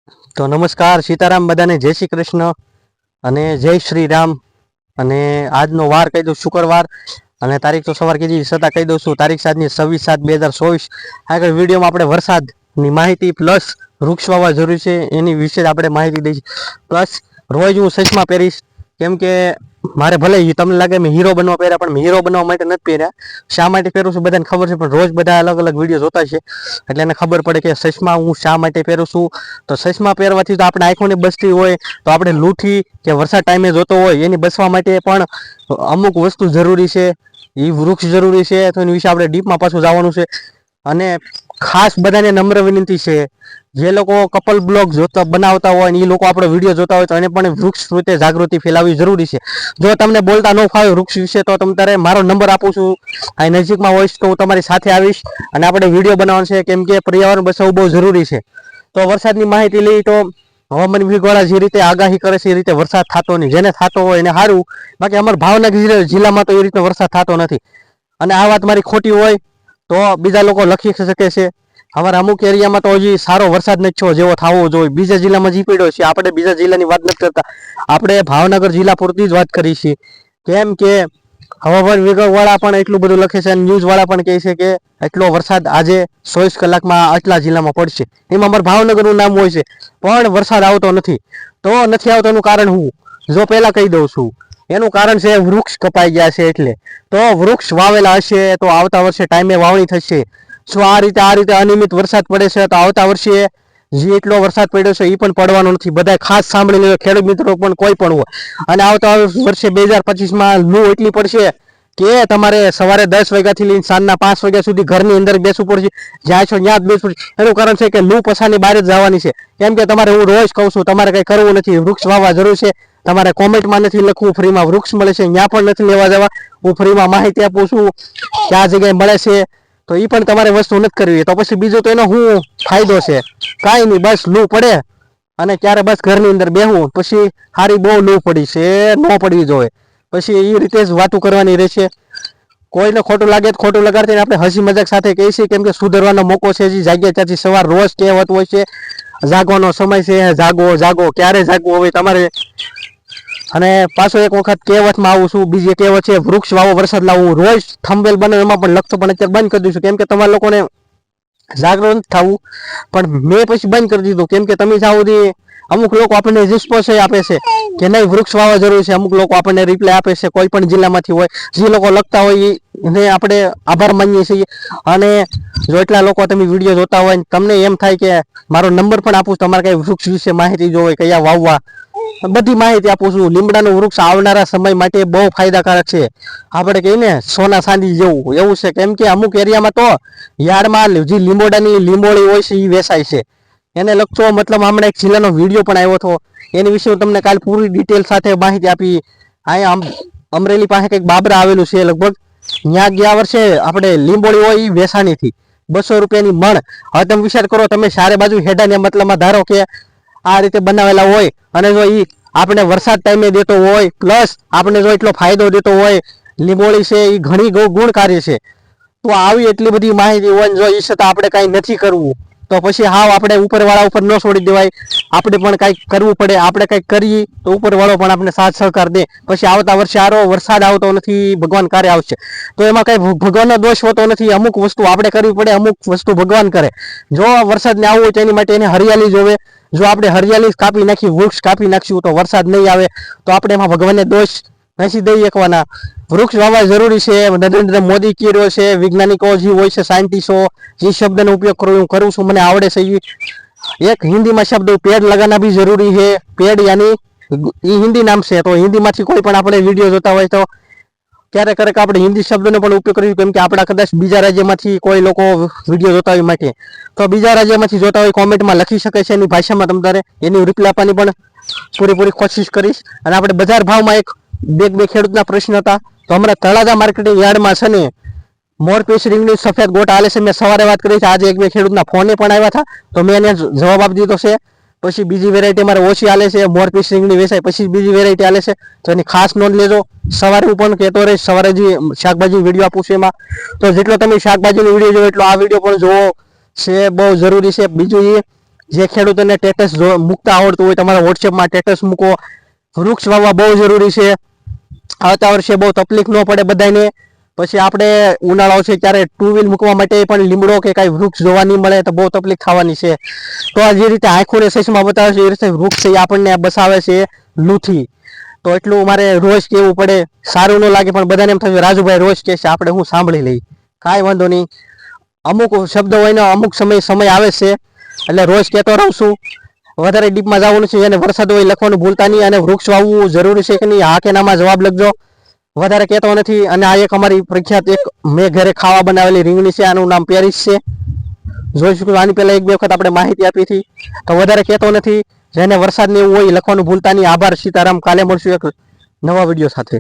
તો નમસ્કાર, સીતારામ, બધાને જય શ્રી કૃષ્ણ અને જય શ્રી રામ. અને આજનો વાર કહી દઉં શુક્રવાર, અને તારીખ તો સવાર કીધી છતાં કહી દઉં છું, તારીખ આજની 26/7/2024. આગળ વિડીયોમાં આપણે વરસાદની માહિતી પ્લસ વૃક્ષ વાવવા જરૂરી છે એની વિશે આપણે માહિતી દઈશ. પ્લસ રોજ હું ચશ્મા પહેરીશ, કેમ કે મારે ભલે તમને લાગે મેં હીરો બનવા પહેર્યા, પણ મેં હીરો બનવા માટે નથી પહેર્યા. શા માટે પહેરું છું બધાને ખબર છે, પણ રોજ બધા અલગ અલગ વિડીયો જોતા છે એટલે એને ખબર પડે કે ચશ્મા હું શા માટે પહેરું છું. તો ચશ્મા પહેરવાથી તો આપણે આંખોને બચતી હોય, તો આપણે લૂંઠી કે વરસાદ ટાઈમે જોતો હોય એની બચવા માટે પણ અમુક વસ્તુ જરૂરી છે, એ વૃક્ષ જરૂરી છે. તો એની વિશે આપણે ડીપમાં પાછું જવાનું છે. અને ખાસ બધાને નમ્ર વિનંતી છે, જે લોકો કપલ બ્લોગ જોતા બનાવતા હોય ને એ લોકો આપણો વિડીયો જોતા હોય તો એને પણ વૃક્ષ પ્રત્યે જાગૃતિ ફેલાવવી જરૂરી છે. જો તમને બોલતા ન ફાવે વૃક્ષ વિશે તો તમે તારે મારો નંબર આપું છું, આ નજીકમાં હોઈશ તો હું તમારી સાથે આવીશ અને આપણે વિડીયો બનાવવાનો છે, કેમ કે પર્યાવરણ બચાવવું બહુ જરૂરી છે. તો વરસાદની માહિતી લઈ તો હવામાન વિભાગ જે રીતે આગાહી કરે છે એ રીતે વરસાદ થતો નહીં. જેને થતો હોય એને સારું, બાકી અમારા ભાવનગર જિલ્લામાં તો એ રીતનો વરસાદ થતો નથી. અને આ વાત મારી ખોટી હોય તો બીજા લોકો લખી શકે છે. અમારા અમુક એરિયામાં તો હજી સારો વરસાદ નથી થયો જેવો થવો જોઈએ. બીજા જિલ્લામાં જી પડ્યો છે, આપણે બીજા જિલ્લાની વાત નથી કરતા, આપણે ભાવનગર જિલ્લા પૂરતી જ વાત કરી છે. કેમ કે હવામાન વિભાગ વાળા પણ એટલું બધું લખે છે અને ન્યૂઝ વાળા પણ કહે છે કે એટલો વરસાદ આજે 24 કલાકમાં આટલા જિલ્લામાં પડશે. એમાં અમારા ભાવનગરનું નામ હોય છે, પણ વરસાદ આવતો નથી. તો નથી આવતો એનું કારણ હું જો પહેલા કહી દઉં છું, એનું કારણ છે વૃક્ષ કપાઈ ગયા છે. એટલે તો વૃક્ષ વાવેલા હશે તો આવતા વર્ષે ટાઈમે વાવણી થશે. જો આ રીતે અનિયમિત વરસાદ પડે છે તો આવતા વર્ષે જે એટલો વરસાદ પડ્યો છે એ પણ પડવાનો નથી. બધા ખાસ સાંભળી લેજો, ખેડૂત મિત્રો પણ કોઈ પણ હોય. અને આવતા વર્ષે 2025માં લૂ એટલી પડશે કે તમારે સવારે 10 વાગ્યાથી લઈને સાંજના 5 વાગ્યા સુધી ઘરની અંદર બેસવું પડશે. જ્યાં છો ત્યાં જ બેસવું પડશે. એનું કારણ છે કે લૂ પછાની બહાર જ જવાની છે. કેમ કે તમારે હું રોજ કહું છું, તમારે કંઈ કરવું નથી, વૃક્ષ વાવવા જરૂર છે. તમારે કોમેન્ટમાં નથી લખવું ફ્રીમાં વૃક્ષ મળે છે, ત્યાં પણ નથી લેવા જવા. હું ફ્રીમાં માહિતી આપું છું ક્યાં જગ્યાએ મળે છે, તો એ પણ તમારે વસ્તુ નથી કરવી. તો પછી બીજો તો એનો શું ફાયદો છે? કાંઈ નહીં, બસ લૂ પડે અને ક્યારે બસ ઘરની અંદર બેહવું. પછી સારી બહુ લૂ પડી છે, ન પડવી જોઈએ. પછી એ રીતે જ વાતો કરવાની રહેશે. કોઈને ખોટું લાગે તો ખોટું લગાડતી આપણે હસી મજાક સાથે કહી છીએ, કેમ કે સુધરવાનો મોકો છે. જે જાગ્યા ત્યાંથી સવાર રોજ કહેવત હોય છે, જાગવાનો સમય છે, જાગો જાગો. ક્યારે જાગવું હવે તમારે. અને પાછો એક વખત કહેવતમાં આવું છું, બીજી કહેવત છે વૃક્ષ વાવો વરસાદ લાવવું. રોજ થંબેલ બને એમાં પણ લખતો, પણ અત્યારે બંધ કરી દઈશું કેમ કે તમારા લોકોને જાગૃત થવું. પણ મેં પછી બંધ કરી દીધું, કેમ કે તમે જાઓ અમુક લોકો આપણને રિસ્પોન્સ આપે છે કે નહીં વૃક્ષ વાવવા જરૂર છે. અમુક લોકો આપણને રિપ્લાય આપે છે, કોઈ પણ જિલ્લામાંથી હોય. જે લોકો લખતા હોય એને આપણે આભાર માનીએ છીએ. અને જો એટલા લોકો તમે વિડીયો જોતા હોય તમને એમ થાય કે મારો નંબર પણ આપું, તમારે કઈ વૃક્ષ વિશે માહિતી જોવે, કયા વાવવા, બધી માહિતી આપું છું. લીમડાનું વૃક્ષ આવનારા સમય માટે બહુ ફાયદાકારક છે. આપણે કહીએ ને સોના ચાંદી જેવું, એવું છે. કેમ કે અમુક એરિયામાં તો યાર્ડમાં જે લીંબોળી હોય છે એ વેચાય છે. એને લગતો મતલબ હમણાં એક જિલ્લાનો વિડીયો પણ આવ્યો હતો, એની વિશે હું તમને કાલે પૂરી ડિટેલ સાથે માહિતી આપી. અહીંયા અમરેલી પાસે કંઈક બાબરા આવેલું છે લગભગ, ત્યાં ગયા વર્ષે આપણે લીંબોળી હોય એ વેસાણી થી 200 રૂપિયાની મણ. હવે તમે વિચાર કરો, તમે ચારે બાજુ હેડાને મતલબમાં ધારો કે આ રીતે બનાવેલા હોય અને જો એ આપણે વરસાદ ટાઈમે દેતો હોય, પ્લસ આપણે જો એટલો ફાયદો દેતો હોય. લીંબોળી છે એ ઘણી ગુણકારી છે. તો આવી એટલી બધી માહિતી હોય, જો એ છતાં આપણે કાંઈ નથી કરવું તો પછી હાવ આપણે ઉપરવાળા ઉપર ન છોડી દેવાય. આપણે પણ કાંઈક કરવું પડે. આપણે કાંઈક કરીએ તો ઉપરવાળો પણ આપણે સાથ સહકાર દે. પછી આવતા વર્ષે આરો વરસાદ આવતો નથી, ભગવાન ક્યારે આવશે? તો એમાં કઈ ભગવાનનો દોષ હોતો નથી. અમુક વસ્તુ આપણે કરવી પડે, અમુક વસ્તુ ભગવાન કરે. જો વરસાદને આવવું હોય તો એની માટે એને હરિયાળી જોવે. જો આપણે હરિયાળી કાપી નાખી, વૃક્ષ કાપી નાખશું તો વરસાદ નહીં આવે. તો આપણે એમાં ભગવાનને દોષ નથી દઈ શકવાના. વૃક્ષ વાવવા જરૂરી છે. નરેન્દ્ર મોદી કર્યો છે, વૈજ્ઞાનિકો જે હોય છે, સાયન્ટિસ્ટો જે શબ્દનો ઉપયોગ હું કરું છું, મને આવડે છે. એક હિન્દીમાં શબ્દ પેડ લગાના भी જરૂરી है. પેડ યાની એ હિન્દી નામ છે. તો હિન્દીમાંથી કોઈ પણ આપણે વિડીયો જોતા હોય તો ક્યારેક ક્યારેક આપણે હિન્દી શબ્દનો પણ ઉપયોગ કરીશું, કેમ કે આપણા કદાચ બીજા રાજ્યમાંથી કોઈ લોકો વિડીયો જોતા હોય માટે, તો બીજા રાજ્યમાંથી જોતા હોય કોમેન્ટમાં લખી શકે છે એની ભાષામાં. તમારે એની રિપ્લાય આપવાની પણ પૂરેપૂરી કોશિશ કરીશ. અને આપણે બજાર ભાવમાં બે ખેડૂતના પ્રશ્ન હતા. તો હમણાં તળાજા માર્કેટિંગ યાર્ડમાં છે ને મોરપીસ રીંગણી સફેદ ગોટ આલે છે. મેં સવારે વાત કરી છે, આજે એક બે ખેડૂતના ફોને પણ આવ્યા હતા, તો મેં એને જવાબ આપી દીધો છે. પછી બીજી વેરાયટી મારે ઓછી આલે છે, મોરપીસ રીંગણી વેચાય પછી બીજી વેરાયટી આલે છે, તો એની ખાસ નોંધ લેજો. સવારે હું પણ કહેતો રહીશ, સવારે જે શાકભાજી વિડીયો આપું છું એમાં. તો જેટલો તમે શાકભાજીનો વિડીયો જોવો એટલો આ વિડીયો પણ જોવો છે, બહુ જરૂરી છે. બીજું એ જે ખેડૂતોને સ્ટેટસ મૂકતા આવડતું હોય તમારા વોટ્સએપમાં સ્ટેટસ મૂકો. વૃક્ષ વાવવા બહુ જરૂરી છે. આવતા વર્ષે બહુ તકલીફ ન પડે બધાને. પછી આપણે ઉનાળો છે ત્યારે 2 વ્હીલ મૂકવા માટે પણ લીમડો કે કાંઈ વૃક્ષ જોવા નહીં મળે તો બહુ તકલીફ થવાની છે. તો આ જે રીતે આંખોને સચમાં બતાવે છે એ રીતે વૃક્ષ આપણને બસાવે છે લૂથી. તો એટલું મારે રોજ કહેવું પડે. સારું ન લાગે પણ બધાને એમ થયું રાજુભાઈ રોજ કહે છે, આપણે હું સાંભળી લઈ. કાંઈ વાંધો નહીં, અમુક શબ્દ હોય ને અમુક સમય આવે છે એટલે રોજ કહેતો રહું છું. વધારે ડીપમાં જવાનું છે અને વરસાદ હોય લખવાનું ભૂલતા નહીં. અને વૃક્ષ વાવવું જરૂરી છે કે નહીં હા કે નામાં જવાબ લખજો. વધારે કહેતો નથી. અને આ એક અમારી પ્રખ્યાત એક મેં ઘરે ખાવા બનાવેલી રીંગણી છે, આનું નામ પેરિસ છે. જોઈ શકો આની પહેલા 1-2 વખત આપણે માહિતી આપી હતી. તો વધારે કહેતો નથી. જેને વરસાદ ને એવું હોય લખવાનું ભૂલતા નહીં. આભાર. સીતારામ. કાલે મળશું એક નવા વિડીયો સાથે.